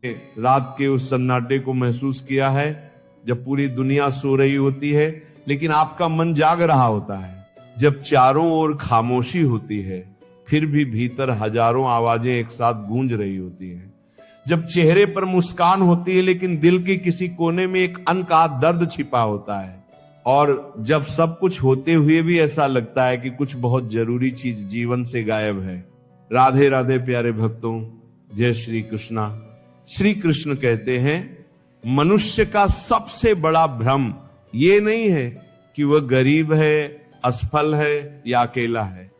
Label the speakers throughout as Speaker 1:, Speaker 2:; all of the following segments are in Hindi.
Speaker 1: रात के उस सन्नाटे को महसूस किया है जब पूरी दुनिया सो रही होती है लेकिन आपका मन जाग रहा होता है? जब चारों ओर खामोशी होती है फिर भी भीतर हजारों आवाजें एक साथ गूंज रही होती हैं। जब चेहरे पर मुस्कान होती है लेकिन दिल के किसी कोने में एक अनकहा दर्द छिपा होता है। और जब सब कुछ होते हुए भी ऐसा लगता है कि कुछ बहुत जरूरी चीज जीवन से गायब है। राधे राधे प्यारे भक्तों, जय श्री कृष्णा। श्री कृष्ण कहते हैं मनुष्य का सबसे बड़ा भ्रम ये नहीं है कि वह गरीब है, असफल है या अकेला है,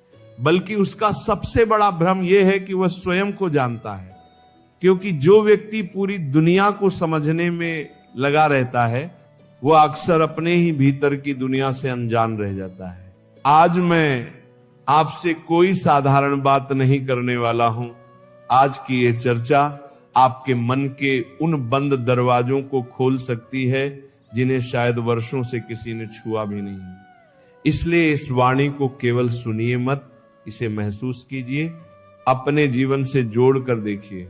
Speaker 1: बल्कि उसका सबसे बड़ा भ्रम यह है कि वह स्वयं को जानता है। क्योंकि जो व्यक्ति पूरी दुनिया को समझने में लगा रहता है वह अक्सर अपने ही भीतर की दुनिया से अनजान रह जाता है। आज मैं आपसे कोई साधारण बात नहीं करने वाला हूं। आज की ये चर्चा आपके मन के उन बंद दरवाजों को खोल सकती है जिन्हें शायद वर्षों से किसी ने छुआ भी नहीं। इसलिए इस वाणी को केवल सुनिए मत, इसे महसूस कीजिए, अपने जीवन से जोड़ कर देखिए।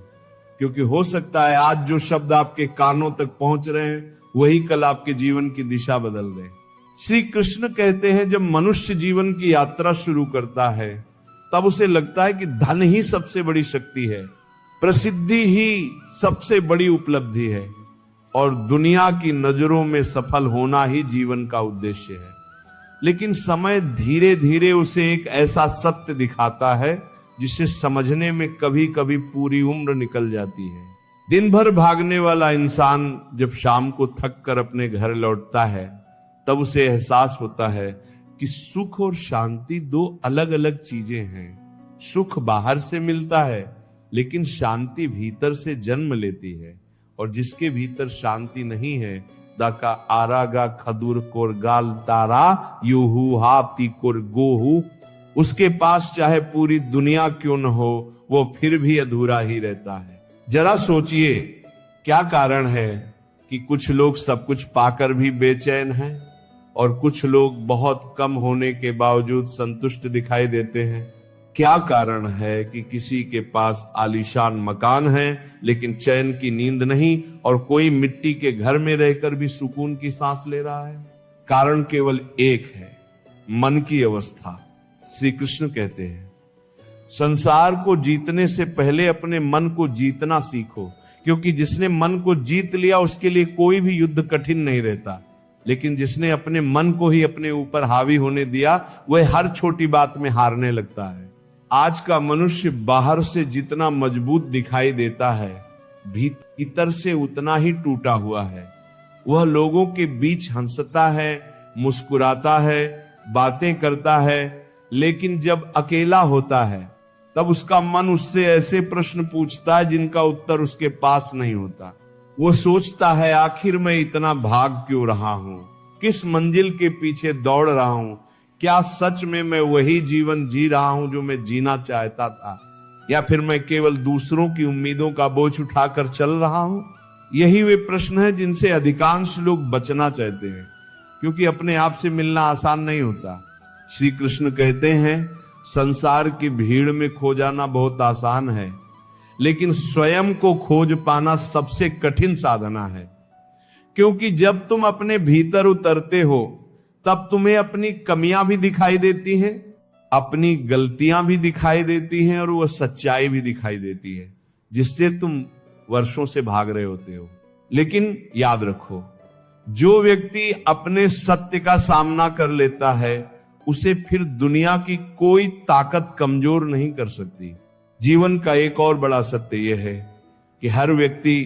Speaker 1: क्योंकि हो सकता है आज जो शब्द आपके कानों तक पहुंच रहे हैं वही कल आपके जीवन की दिशा बदल दे। श्री कृष्ण कहते हैं जब मनुष्य जीवन की यात्रा शुरू करता है तब उसे लगता है कि धन ही सबसे बड़ी शक्ति है, प्रसिद्धि ही सबसे बड़ी उपलब्धि है और दुनिया की नजरों में सफल होना ही जीवन का उद्देश्य है। लेकिन समय धीरे धीरे उसे एक ऐसा सत्य दिखाता है जिसे समझने में कभी कभी पूरी उम्र निकल जाती है। दिन भर भागने वाला इंसान जब शाम को थक कर अपने घर लौटता है तब उसे एहसास होता है कि सुख और शांति दो अलग अलग चीजें हैं। सुख बाहर से मिलता है लेकिन शांति भीतर से जन्म लेती है, और जिसके भीतर शांति नहीं है दाका आरागा खदुर कोर गाल तारा यूहू हापती कोर गोहू, उसके पास चाहे पूरी दुनिया क्यों न हो वो फिर भी अधूरा ही रहता है। जरा सोचिए क्या कारण है कि कुछ लोग सब कुछ पाकर भी बेचैन हैं और कुछ लोग बहुत कम होने के बावजूद संतुष्ट दिखाई देते हैं। क्या कारण है कि किसी के पास आलीशान मकान है लेकिन चैन की नींद नहीं, और कोई मिट्टी के घर में रहकर भी सुकून की सांस ले रहा है? कारण केवल एक है, मन की अवस्था। श्री कृष्ण कहते हैं संसार को जीतने से पहले अपने मन को जीतना सीखो, क्योंकि जिसने मन को जीत लिया उसके लिए कोई भी युद्ध कठिन नहीं रहता। लेकिन जिसने अपने मन को ही अपने ऊपर हावी होने दिया वह हर छोटी बात में हारने लगता है। आज का मनुष्य बाहर से जितना मजबूत दिखाई देता है भीतर से उतना ही टूटा हुआ है। वह लोगों के बीच हंसता है, मुस्कुराता है, बातें करता है, लेकिन जब अकेला होता है तब उसका मन उससे ऐसे प्रश्न पूछता है जिनका उत्तर उसके पास नहीं होता। वो सोचता है आखिर मैं इतना भाग क्यों रहा हूं, किस मंजिल के पीछे दौड़ रहा हूं, क्या सच में मैं वही जीवन जी रहा हूं जो मैं जीना चाहता था, या फिर मैं केवल दूसरों की उम्मीदों का बोझ उठाकर चल रहा हूं। यही वे प्रश्न हैं जिनसे अधिकांश लोग बचना चाहते हैं, क्योंकि अपने आप से मिलना आसान नहीं होता। श्री कृष्ण कहते हैं संसार की भीड़ में खो जाना बहुत आसान है, लेकिन स्वयं को खोज पाना सबसे कठिन साधना है। क्योंकि जब तुम अपने भीतर उतरते हो तब तुम्हें अपनी कमियां भी दिखाई देती हैं, अपनी गलतियां भी दिखाई देती हैं, और वह सच्चाई भी दिखाई देती है जिससे तुम वर्षों से भाग रहे होते हो। लेकिन याद रखो, जो व्यक्ति अपने सत्य का सामना कर लेता है उसे फिर दुनिया की कोई ताकत कमजोर नहीं कर सकती। जीवन का एक और बड़ा सत्य यह है कि हर व्यक्ति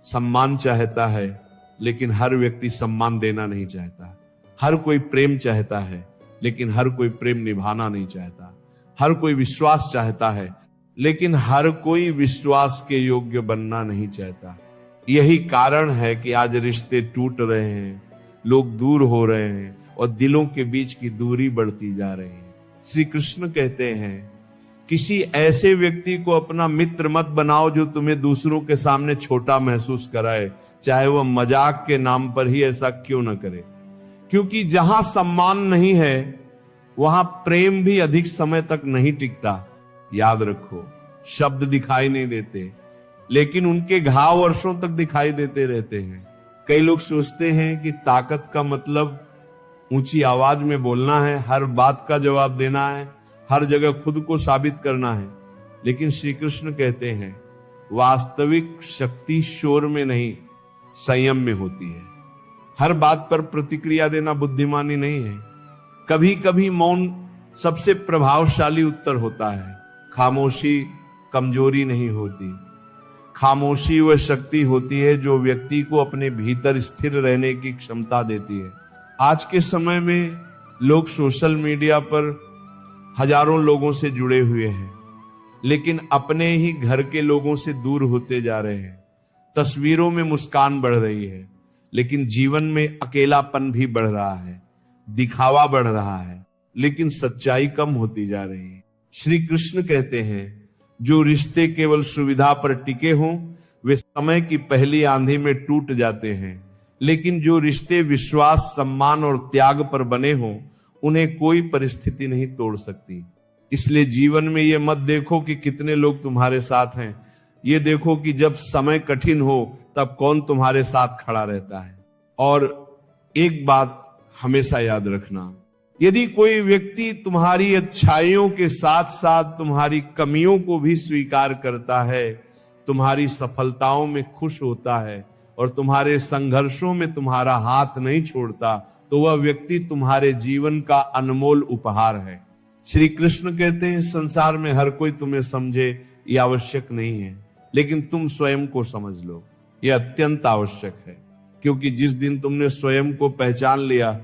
Speaker 1: सम्मान चाहता है लेकिन हर व्यक्ति सम्मान देना नहीं चाहता। हर कोई प्रेम चाहता है लेकिन हर कोई प्रेम निभाना नहीं चाहता। हर कोई विश्वास चाहता है लेकिन हर कोई विश्वास के योग्य बनना नहीं चाहता। यही कारण है कि आज रिश्ते टूट रहे हैं, लोग दूर हो रहे हैं और दिलों के बीच की दूरी बढ़ती जा रही है। श्री कृष्ण कहते हैं किसी ऐसे व्यक्ति को अपना मित्र मत बनाओ जो तुम्हें दूसरों के सामने छोटा महसूस कराए, चाहे वह मजाक के नाम पर ही ऐसा क्यों न करे। क्योंकि जहां सम्मान नहीं है वहां प्रेम भी अधिक समय तक नहीं टिकता। याद रखो, शब्द दिखाई नहीं देते, लेकिन उनके घाव वर्षों तक दिखाई देते रहते हैं। कई लोग सोचते हैं कि ताकत का मतलब ऊंची आवाज में बोलना है, हर बात का जवाब देना है, हर जगह खुद को साबित करना है। लेकिन श्री कृष्ण कहते हैं वास्तविक शक्ति शोर में नहीं, संयम में होती है। हर बात पर प्रतिक्रिया देना बुद्धिमानी नहीं है। कभी कभी मौन सबसे प्रभावशाली उत्तर होता है। खामोशी कमजोरी नहीं होती, खामोशी वह शक्ति होती है जो व्यक्ति को अपने भीतर स्थिर रहने की क्षमता देती है। आज के समय में लोग सोशल मीडिया पर हजारों लोगों से जुड़े हुए हैं, लेकिन अपने ही घर के लोगों से दूर होते जा रहे हैं। तस्वीरों में मुस्कान बढ़ रही है, लेकिन जीवन में अकेलापन भी बढ़ रहा है। दिखावा बढ़ रहा है, लेकिन सच्चाई कम होती जा रही है। श्री कृष्ण कहते हैं जो रिश्ते केवल सुविधा पर टिके हों वे समय की पहली आंधी में टूट जाते हैं, लेकिन जो रिश्ते विश्वास, सम्मान और त्याग पर बने हों उन्हें कोई परिस्थिति नहीं तोड़ सकती। इसलिए जीवन में ये मत देखो कि कितने लोग तुम्हारे साथ हैं, ये देखो कि जब समय कठिन हो तब कौन तुम्हारे साथ खड़ा रहता है। और एक बात हमेशा याद रखना, यदि कोई व्यक्ति तुम्हारी अच्छाइयों के साथ साथ तुम्हारी कमियों को भी स्वीकार करता है, तुम्हारी सफलताओं में खुश होता है और तुम्हारे संघर्षों में तुम्हारा हाथ नहीं छोड़ता, तो वह व्यक्ति तुम्हारे जीवन का अनमोल उपहार है। श्री कृष्ण कहते हैं संसार में हर कोई तुम्हें समझे यह आवश्यक नहीं है, लेकिन तुम स्वयं को समझ लो, यह अत्यंत आवश्यक है। क्योंकि जिस दिन तुमने स्वयं को पहचान लिया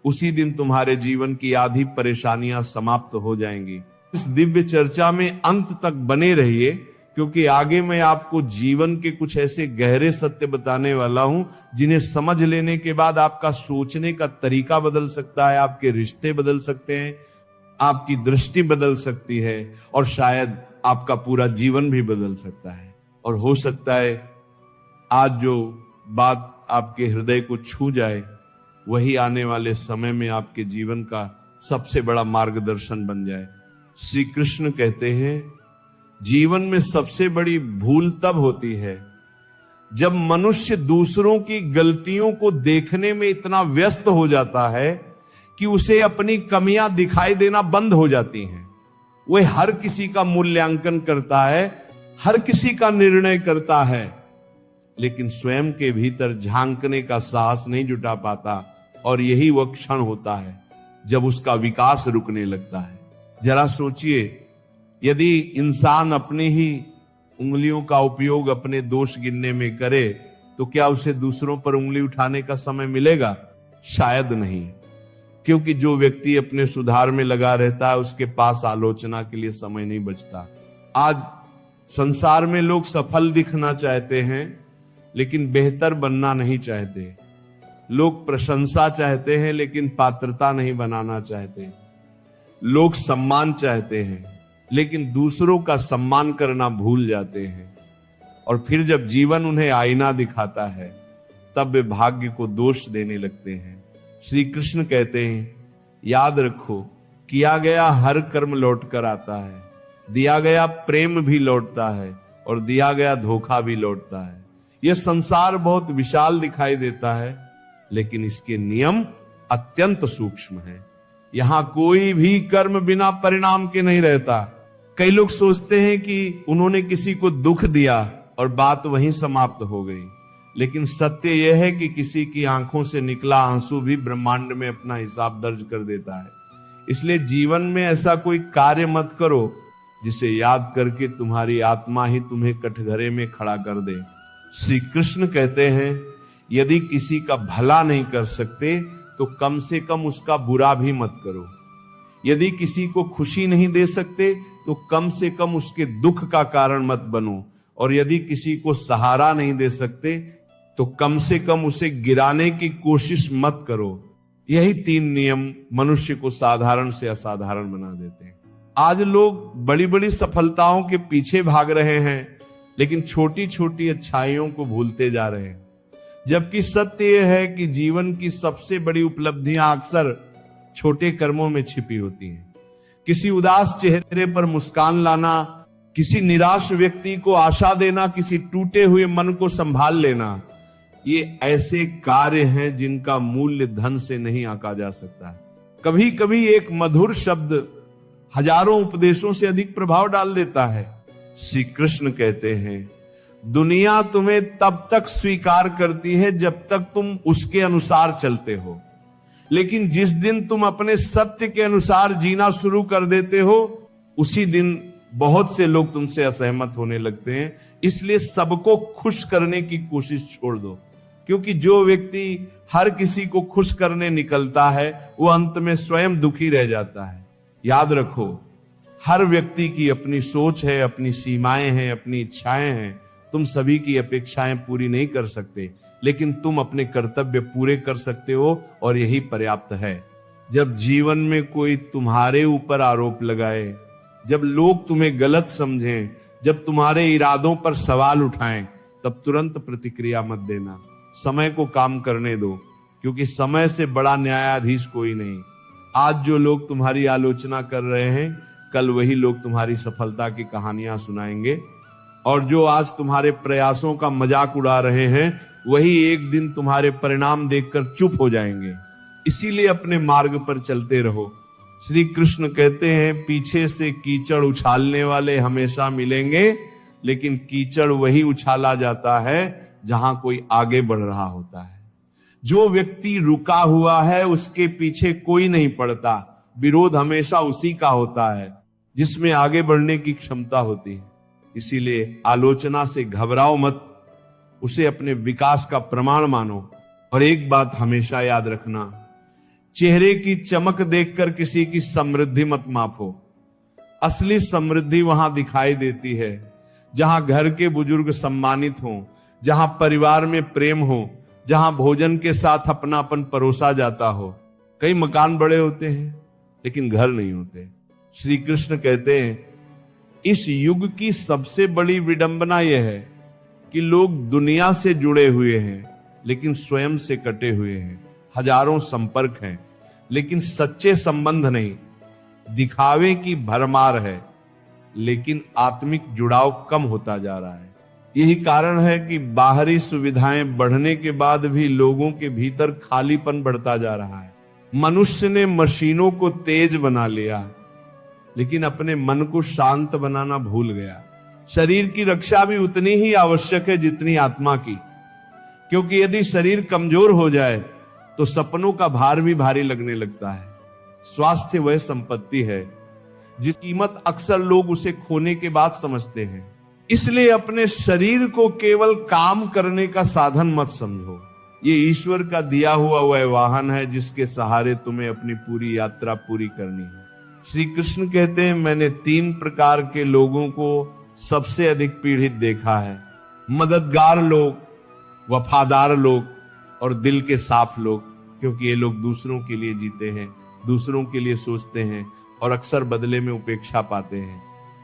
Speaker 1: उसी दिन तुम्हारे जीवन की आधी परेशानियां समाप्त हो जाएंगी। इस दिव्य चर्चा में अंत तक बने रहिए, क्योंकि आगे मैं आपको जीवन के कुछ ऐसे गहरे सत्य बताने वाला हूं जिन्हें समझ लेने के बाद आपका सोचने का तरीका बदल सकता है, आपके रिश्ते बदल सकते हैं, आपकी दृष्टि बदल सकती है और शायद आपका पूरा जीवन भी बदल सकता है। और हो सकता है आज जो बात आपके हृदय को छू जाए वही आने वाले समय में आपके जीवन का सबसे बड़ा मार्गदर्शन बन जाए। श्री कृष्ण कहते हैं जीवन में सबसे बड़ी भूल तब होती है जब मनुष्य दूसरों की गलतियों को देखने में इतना व्यस्त हो जाता है कि उसे अपनी कमियां दिखाई देना बंद हो जाती हैं। वह हर किसी का मूल्यांकन करता है, हर किसी का निर्णय करता है, लेकिन स्वयं के भीतर झांकने का साहस नहीं जुटा पाता। और यही वह क्षण होता है जब उसका विकास रुकने लगता है। जरा सोचिए, यदि इंसान अपनी ही उंगलियों का उपयोग अपने दोष गिनने में करे तो क्या उसे दूसरों पर उंगली उठाने का समय मिलेगा? शायद नहीं, क्योंकि जो व्यक्ति अपने सुधार में लगा रहता है उसके पास आलोचना के लिए समय नहीं बचता। आज संसार में लोग सफल दिखना चाहते हैं, लेकिन बेहतर बनना नहीं चाहते। लोग प्रशंसा चाहते हैं, लेकिन पात्रता नहीं बनाना चाहते। लोग सम्मान चाहते हैं, लेकिन दूसरों का सम्मान करना भूल जाते हैं। और फिर जब जीवन उन्हें आईना दिखाता है तब वे भाग्य को दोष देने लगते हैं। श्री कृष्ण कहते हैं याद रखो, किया गया हर कर्म लौट कर आता है, दिया गया प्रेम भी लौटता है और दिया गया धोखा भी लौटता है। यह संसार बहुत विशाल दिखाई देता है, लेकिन इसके नियम अत्यंत सूक्ष्म है। यहां कोई भी कर्म बिना परिणाम के नहीं रहता। कई लोग सोचते हैं कि उन्होंने किसी को दुख दिया और बात वहीं समाप्त हो गई, लेकिन सत्य यह है कि किसी की आंखों से निकला आंसू भी ब्रह्मांड में अपना हिसाब दर्ज कर देता है। इसलिए जीवन में ऐसा कोई कार्य मत करो जिसे याद करके तुम्हारी आत्मा ही तुम्हें कटघरे में खड़ा कर दे। श्री कृष्ण कहते हैं यदि किसी का भला नहीं कर सकते तो कम से कम उसका बुरा भी मत करो। यदि किसी को खुशी नहीं दे सकते तो कम से कम उसके दुख का कारण मत बनो। और यदि किसी को सहारा नहीं दे सकते तो कम से कम उसे गिराने की कोशिश मत करो। यही 3 नियम मनुष्य को साधारण से असाधारण बना देते हैं। आज लोग बड़ी बड़ी सफलताओं के पीछे भाग रहे हैं, लेकिन छोटी छोटी अच्छाइयों को भूलते जा रहे हैं। जबकि सत्य यह है कि जीवन की सबसे बड़ी उपलब्धियां अक्सर छोटे कर्मों में छिपी होती हैं। किसी उदास चेहरे पर मुस्कान लाना, किसी निराश व्यक्ति को आशा देना, किसी टूटे हुए मन को संभाल लेना, ये ऐसे कार्य हैं जिनका मूल्य धन से नहीं आंका जा सकता है। कभी कभी एक मधुर शब्द हजारों उपदेशों से अधिक प्रभाव डाल देता है। श्री कृष्ण कहते हैं, दुनिया तुम्हें तब तक स्वीकार करती है जब तक तुम उसके अनुसार चलते हो, लेकिन जिस दिन तुम अपने सत्य के अनुसार जीना शुरू कर देते हो, उसी दिन बहुत से लोग तुमसे असहमत होने लगते हैं। इसलिए सबको खुश करने की कोशिश छोड़ दो, क्योंकि जो व्यक्ति हर किसी को खुश करने निकलता है वो अंत में स्वयं दुखी रह जाता है। याद रखो, हर व्यक्ति की अपनी सोच है, अपनी सीमाएं हैं, अपनी इच्छाएं हैं। तुम सभी की अपेक्षाएं पूरी नहीं कर सकते, लेकिन तुम अपने कर्तव्य पूरे कर सकते हो और यही पर्याप्त है। जब जीवन में कोई तुम्हारे ऊपर आरोप लगाए, जब लोग तुम्हें गलत समझें, जब तुम्हारे इरादों पर सवाल उठाएं, तब तुरंत प्रतिक्रिया मत देना। समय को काम करने दो, क्योंकि समय से बड़ा न्यायाधीश कोई नहीं। आज जो लोग तुम्हारी आलोचना कर रहे हैं, कल वही लोग तुम्हारी सफलता की कहानियां सुनाएंगे, और जो आज तुम्हारे प्रयासों का मजाक उड़ा रहे हैं, वही एक दिन तुम्हारे परिणाम देखकर चुप हो जाएंगे। इसीलिए अपने मार्ग पर चलते रहो। श्री कृष्ण कहते हैं, पीछे से कीचड़ उछालने वाले हमेशा मिलेंगे, लेकिन कीचड़ वही उछाला जाता है जहां कोई आगे बढ़ रहा होता है। जो व्यक्ति रुका हुआ है उसके पीछे कोई नहीं पड़ता। विरोध हमेशा उसी का होता है जिसमें आगे बढ़ने की क्षमता होती है। इसीलिए आलोचना से घबराओ मत, उसे अपने विकास का प्रमाण मानो। और एक बात हमेशा याद रखना, चेहरे की चमक देखकर किसी की समृद्धि मत मापो। असली समृद्धि वहां दिखाई देती है जहां घर के बुजुर्ग सम्मानित हों, जहां परिवार में प्रेम हो, जहां भोजन के साथ अपनापन परोसा जाता हो। कई मकान बड़े होते हैं लेकिन घर नहीं होते। श्री कृष्ण कहते हैं, इस युग की सबसे बड़ी विडंबना यह है कि लोग दुनिया से जुड़े हुए हैं लेकिन स्वयं से कटे हुए हैं। हजारों संपर्क हैं लेकिन सच्चे संबंध नहीं। दिखावे की भरमार है लेकिन आत्मिक जुड़ाव कम होता जा रहा है। यही कारण है कि बाहरी सुविधाएं बढ़ने के बाद भी लोगों के भीतर खालीपन बढ़ता जा रहा है। मनुष्य ने मशीनों को तेज बना लिया लेकिन अपने मन को शांत बनाना भूल गया। शरीर की रक्षा भी उतनी ही आवश्यक है जितनी आत्मा की, क्योंकि यदि शरीर कमजोर हो जाए तो सपनों का भार भी भारी लगने लगता है। स्वास्थ्य वह संपत्ति है जिस कीमत अक्सर लोग उसे खोने के बाद समझते हैं। इसलिए अपने शरीर को केवल काम करने का साधन मत समझो। ये ईश्वर का दिया हुआ वह वाहन है जिसके सहारे तुम्हें अपनी पूरी यात्रा पूरी करनी है। श्री कृष्ण कहते हैं, मैंने 3 प्रकार के लोगों को सबसे अधिक पीड़ित देखा है। मददगार लोग, वफादार लोग और दिल के साफ लोग, क्योंकि ये लोग दूसरों के लिए जीते हैं, दूसरों के लिए सोचते हैं और अक्सर बदले में उपेक्षा पाते हैं।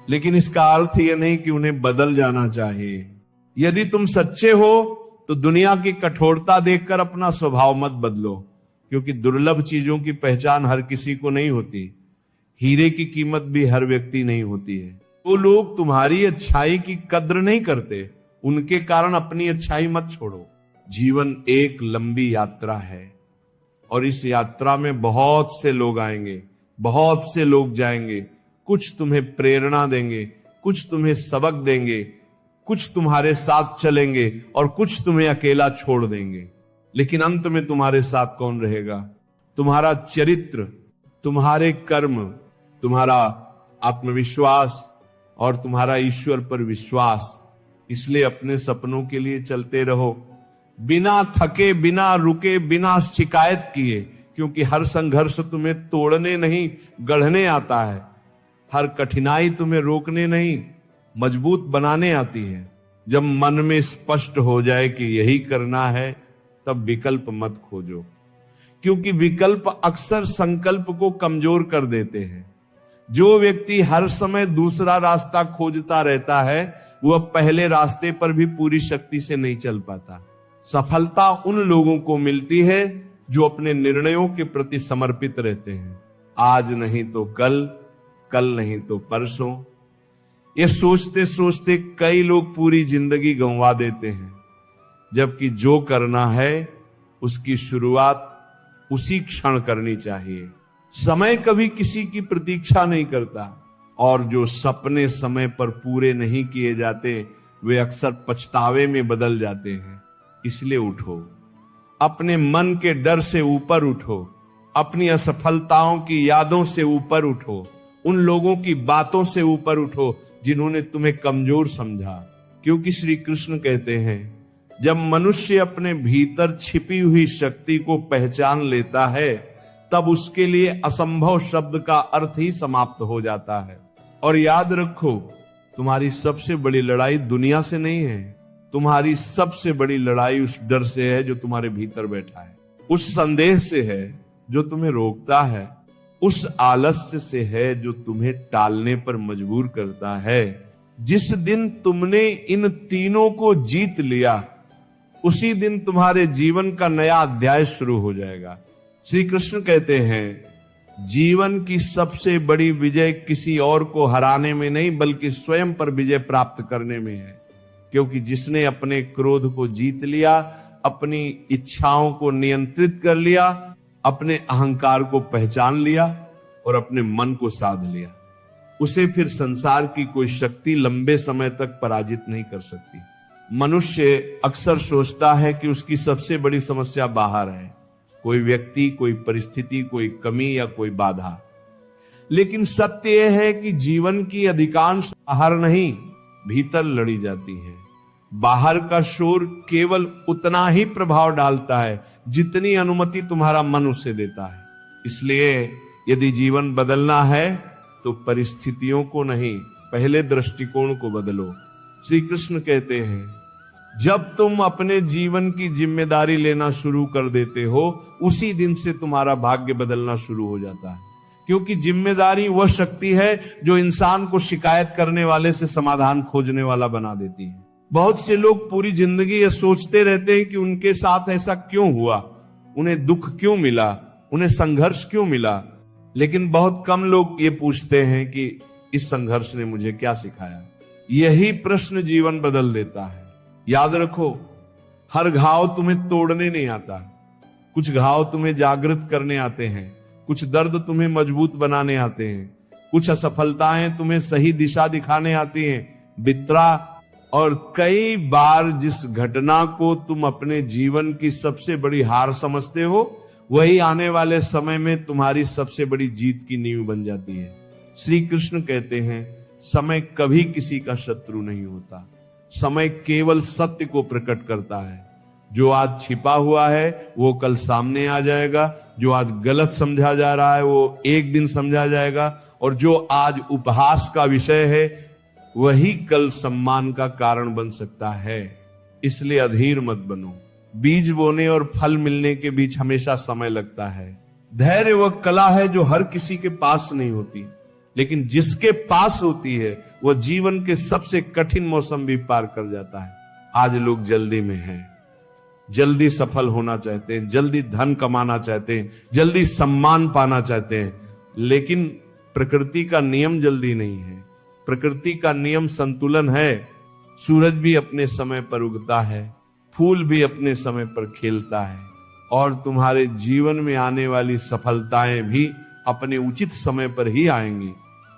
Speaker 1: लेकिन इसका अर्थ यह नहीं कि उन्हें बदल जाना चाहिए। यदि तुम सच्चे हो तो दुनिया की कठोरता देखकर अपना स्वभाव मत बदलो, क्योंकि दुर्लभ चीजों की पहचान हर किसी को नहीं होती। हीरे की कीमत भी हर व्यक्ति नहीं होती है। वो लोग तुम्हारी अच्छाई की कद्र नहीं करते, उनके कारण अपनी अच्छाई मत छोड़ो। जीवन एक लंबी यात्रा है और इस यात्रा में बहुत से लोग आएंगे, बहुत से लोग जाएंगे। कुछ तुम्हें प्रेरणा देंगे, कुछ तुम्हें सबक देंगे, कुछ तुम्हारे साथ चलेंगे और कुछ तुम्हें अकेला छोड़ देंगे। लेकिन अंत में तुम्हारे साथ कौन रहेगा? तुम्हारा चरित्र, तुम्हारे कर्म, तुम्हारा आत्मविश्वास और तुम्हारा ईश्वर पर विश्वास। इसलिए अपने सपनों के लिए चलते रहो, बिना थके, बिना रुके, बिना शिकायत किए, क्योंकि हर संघर्ष तुम्हें तोड़ने नहीं गढ़ने आता है। हर कठिनाई तुम्हें रोकने नहीं मजबूत बनाने आती है। जब मन में स्पष्ट हो जाए कि यही करना है, तब विकल्प मत खोजो, क्योंकि विकल्प अक्सर संकल्प को कमजोर कर देते हैं। जो व्यक्ति हर समय दूसरा रास्ता खोजता रहता है, वह पहले रास्ते पर भी पूरी शक्ति से नहीं चल पाता। सफलता उन लोगों को मिलती है जो अपने निर्णयों के प्रति समर्पित रहते हैं। आज नहीं तो कल, कल नहीं तो परसों। ये सोचते सोचते कई लोग पूरी जिंदगी गंवा देते हैं, जबकि जो करना है उसकी शुरुआत उसी क्षण करनी चाहिए। समय कभी किसी की प्रतीक्षा नहीं करता, और जो सपने समय पर पूरे नहीं किए जाते वे अक्सर पछतावे में बदल जाते हैं। इसलिए उठो, अपने मन के डर से ऊपर उठो, अपनी असफलताओं की यादों से ऊपर उठो, उन लोगों की बातों से ऊपर उठो जिन्होंने तुम्हें कमजोर समझा। क्योंकि श्री कृष्ण कहते हैं, जब मनुष्य अपने भीतर छिपी हुई शक्ति को पहचान लेता है तब उसके लिए असंभव शब्द का अर्थ ही समाप्त हो जाता है। और याद रखो, तुम्हारी सबसे बड़ी लड़ाई दुनिया से नहीं है, तुम्हारी सबसे बड़ी लड़ाई उस डर से है जो तुम्हारे भीतर बैठा है, उस संदेह से है जो तुम्हें रोकता है, उस आलस्य से है जो तुम्हें टालने पर मजबूर करता है। जिस दिन तुमने इन तीनों को जीत लिया उसी दिन तुम्हारे जीवन का नया अध्याय शुरू हो जाएगा। श्री कृष्ण कहते हैं, जीवन की सबसे बड़ी विजय किसी और को हराने में नहीं बल्कि स्वयं पर विजय प्राप्त करने में है। क्योंकि जिसने अपने क्रोध को जीत लिया, अपनी इच्छाओं को नियंत्रित कर लिया, अपने अहंकार को पहचान लिया और अपने मन को साध लिया, उसे फिर संसार की कोई शक्ति लंबे समय तक पराजित नहीं कर सकती। मनुष्य अक्सर सोचता है कि उसकी सबसे बड़ी समस्या बाहर है, कोई व्यक्ति, कोई परिस्थिति, कोई कमी या कोई बाधा। लेकिन सत्य यह है कि जीवन की अधिकांश बाहर नहीं, भीतर लड़ी जाती है। बाहर का शोर केवल उतना ही प्रभाव डालता है जितनी अनुमति तुम्हारा मन उससे देता है। इसलिए यदि जीवन बदलना है तो परिस्थितियों को नहीं, पहले दृष्टिकोण को बदलो। श्री कृष्ण कहते हैं, जब तुम अपने जीवन की जिम्मेदारी लेना शुरू कर देते हो उसी दिन से तुम्हारा भाग्य बदलना शुरू हो जाता है। क्योंकि जिम्मेदारी वह शक्ति है जो इंसान को शिकायत करने वाले से समाधान खोजने वाला बना देती है। बहुत से लोग पूरी जिंदगी ये सोचते रहते हैं कि उनके साथ ऐसा क्यों हुआ, उन्हें दुख क्यों मिला, उन्हें संघर्ष क्यों मिला, लेकिन बहुत कम लोग ये पूछते हैं कि इस संघर्ष ने मुझे क्या सिखाया। यही प्रश्न जीवन बदल देता है। याद रखो, हर घाव तुम्हें तोड़ने नहीं आता, कुछ घाव तुम्हें जागृत करने आते हैं, कुछ दर्द तुम्हें मजबूत बनाने आते हैं, कुछ असफलताएं तुम्हें सही दिशा दिखाने आती हैं। बित्रा, और कई बार जिस घटना को तुम अपने जीवन की सबसे बड़ी हार समझते हो वही आने वाले समय में तुम्हारी सबसे बड़ी जीत की नींव बन जाती है। श्री कृष्ण कहते हैं, समय कभी किसी का शत्रु नहीं होता, समय केवल सत्य को प्रकट करता है। जो आज छिपा हुआ है वो कल सामने आ जाएगा, जो आज गलत समझा जा रहा है वो एक दिन समझा जाएगा, और जो आज उपहास का विषय है वही कल सम्मान का कारण बन सकता है। इसलिए अधीर मत बनो। बीज बोने और फल मिलने के बीच हमेशा समय लगता है। धैर्य वह कला है जो हर किसी के पास नहीं होती, लेकिन जिसके पास होती है वह जीवन के सबसे कठिन मौसम भी पार कर जाता है। आज लोग जल्दी में हैं, जल्दी सफल होना चाहते हैं, जल्दी धन कमाना चाहते हैं, जल्दी सम्मान पाना चाहते हैं, लेकिन प्रकृति का नियम जल्दी नहीं है। प्रकृति का नियम संतुलन है। सूरज भी अपने समय पर उगता है, फूल भी अपने समय पर खिलता है, और तुम्हारे जीवन में आने वाली सफलताएं भी अपने उचित समय पर ही आएंगी।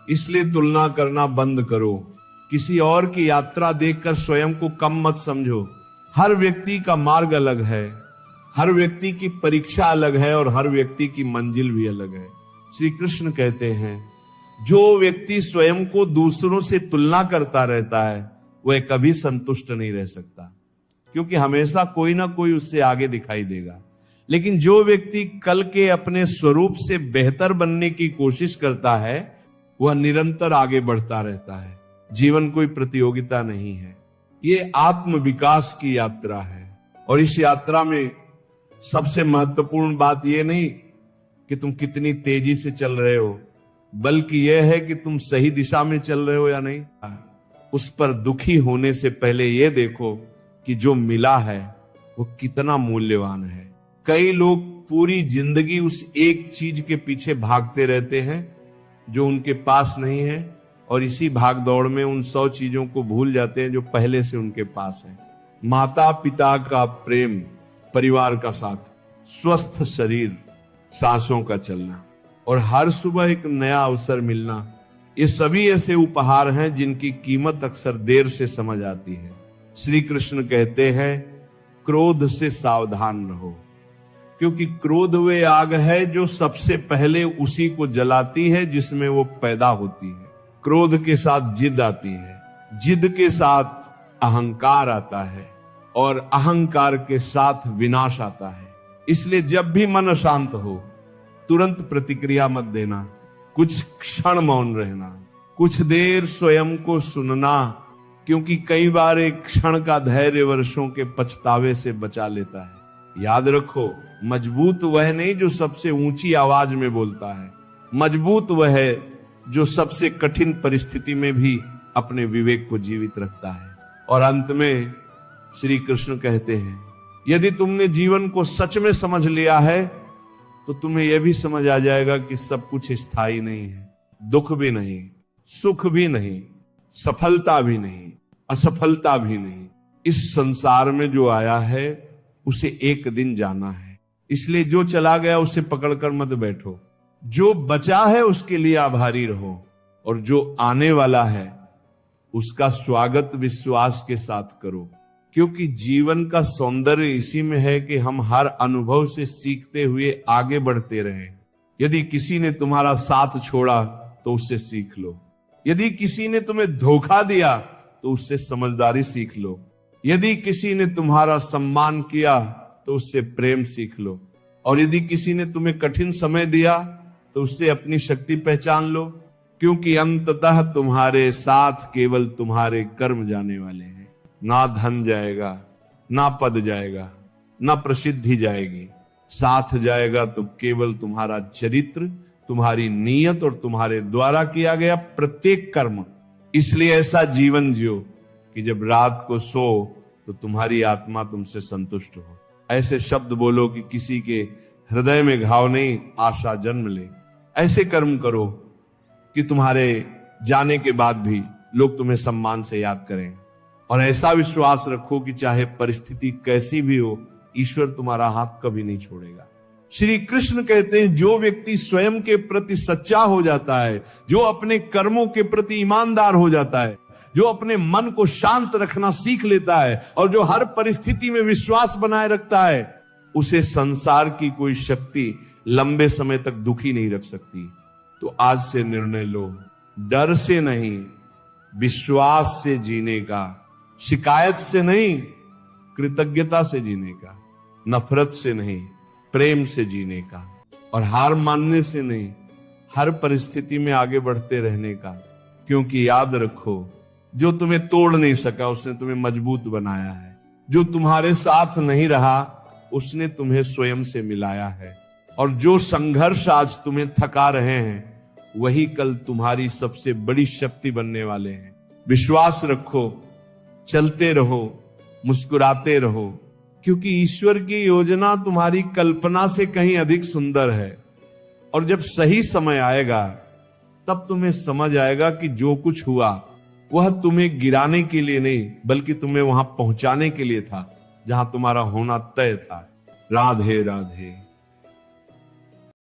Speaker 1: इसलिए तुलना करना बंद करो। किसी और की यात्रा देखकर स्वयं को कम मत समझो। हर व्यक्ति का मार्ग अलग है, हर व्यक्ति की परीक्षा अलग है और हर व्यक्ति की मंजिल भी अलग है। श्री कृष्ण कहते हैं, जो व्यक्ति स्वयं को दूसरों से तुलना करता रहता है वह कभी संतुष्ट नहीं रह सकता, क्योंकि हमेशा कोई ना कोई उससे आगे दिखाई देगा। लेकिन जो व्यक्ति कल के अपने स्वरूप से बेहतर बनने की कोशिश करता है वह निरंतर आगे बढ़ता रहता है। जीवन कोई प्रतियोगिता नहीं है, ये आत्म विकास की यात्रा है। और इस यात्रा में सबसे महत्वपूर्ण बात यह नहीं कि तुम कितनी तेजी से चल रहे हो, बल्कि यह है कि तुम सही दिशा में चल रहे हो या नहीं। उस पर दुखी होने से पहले यह देखो कि जो मिला है वो कितना मूल्यवान है। कई लोग पूरी जिंदगी उस एक चीज के पीछे भागते रहते हैं जो उनके पास नहीं है, और इसी भाग दौड़ में उन 100 चीजों को भूल जाते हैं जो पहले से उनके पास है। माता पिता का प्रेम, परिवार का साथ, स्वस्थ शरीर, सांसों का चलना और हर सुबह एक नया अवसर मिलना, ये सभी ऐसे उपहार हैं जिनकी कीमत अक्सर देर से समझ आती है। श्री कृष्ण कहते हैं क्रोध से सावधान रहो, क्योंकि क्रोध वे आग है जो सबसे पहले उसी को जलाती है जिसमें वो पैदा होती है। क्रोध के साथ जिद आती है, जिद के साथ अहंकार आता है और अहंकार के साथ विनाश आता है। इसलिए जब भी मन अशांत हो तुरंत प्रतिक्रिया मत देना, कुछ क्षण मौन रहना, कुछ देर स्वयं को सुनना, क्योंकि कई बार एक क्षण का धैर्य वर्षों के पछतावे से बचा लेता है। याद रखो, मजबूत वह नहीं जो सबसे ऊंची आवाज में बोलता है, मजबूत वह है जो सबसे कठिन परिस्थिति में भी अपने विवेक को जीवित रखता है। और अंत में श्री कृष्ण कहते हैं यदि तुमने जीवन को सच में समझ लिया है तो तुम्हें यह भी समझ आ जाएगा कि सब कुछ स्थायी नहीं है, दुख भी नहीं, सुख भी नहीं, सफलता भी नहीं, असफलता भी नहीं। इस संसार में जो आया है उसे एक दिन जाना है, इसलिए जो चला गया उसे पकड़कर मत बैठो, जो बचा है उसके लिए आभारी रहो और जो आने वाला है उसका स्वागत विश्वास के साथ करो, क्योंकि जीवन का सौंदर्य इसी में है कि हम हर अनुभव से सीखते हुए आगे बढ़ते रहें। यदि किसी ने तुम्हारा साथ छोड़ा तो उससे सीख लो, यदि किसी ने तुम्हें धोखा दिया तो उससे समझदारी सीख लो, यदि किसी ने तुम्हारा सम्मान किया तो उससे प्रेम सीख लो, और यदि किसी ने तुम्हें कठिन समय दिया तो उससे अपनी शक्ति पहचान लो, क्योंकि अंततः तुम्हारे साथ केवल तुम्हारे कर्म जाने वाले हैं। ना धन जाएगा, ना पद जाएगा, ना प्रसिद्धि जाएगी, साथ जाएगा तो केवल तुम्हारा चरित्र, तुम्हारी नीयत और तुम्हारे द्वारा किया गया प्रत्येक कर्म। इसलिए ऐसा जीवन जियो कि जब रात को सो तो तुम्हारी आत्मा तुमसे संतुष्ट हो। ऐसे शब्द बोलो कि किसी के हृदय में घाव नहीं, आशा जन्म ले। ऐसे कर्म करो कि तुम्हारे जाने के बाद भी लोग तुम्हें सम्मान से याद करें, और ऐसा विश्वास रखो कि चाहे परिस्थिति कैसी भी हो, ईश्वर तुम्हारा हाथ कभी नहीं छोड़ेगा। श्री कृष्ण कहते हैं जो व्यक्ति स्वयं के प्रति सच्चा हो जाता है, जो अपने कर्मों के प्रति ईमानदार हो जाता है, जो अपने मन को शांत रखना सीख लेता है और जो हर परिस्थिति में विश्वास बनाए रखता है, उसे संसार की कोई शक्ति लंबे समय तक दुखी नहीं रख सकती। तो आज से निर्णय लो, डर से नहीं, विश्वास से जीने का, शिकायत से नहीं, कृतज्ञता से जीने का, नफरत से नहीं, प्रेम से जीने का, और हार मानने से नहीं, हर परिस्थिति में आगे बढ़ते रहने का। क्योंकि याद रखो, जो तुम्हें तोड़ नहीं सका उसने तुम्हें मजबूत बनाया है, जो तुम्हारे साथ नहीं रहा उसने तुम्हें स्वयं से मिलाया है, और जो संघर्ष आज तुम्हें थका रहे हैं वही कल तुम्हारी सबसे बड़ी शक्ति बनने वाले हैं। विश्वास रखो, चलते रहो, मुस्कुराते रहो, क्योंकि ईश्वर की योजना तुम्हारी कल्पना से कहीं अधिक सुंदर है। और जब सही समय आएगा तब तुम्हें समझ आएगा कि जो कुछ हुआ वह तुम्हें गिराने के लिए नहीं बल्कि तुम्हें वहां पहुंचाने के लिए था जहां तुम्हारा होना तय था। राधे राधे।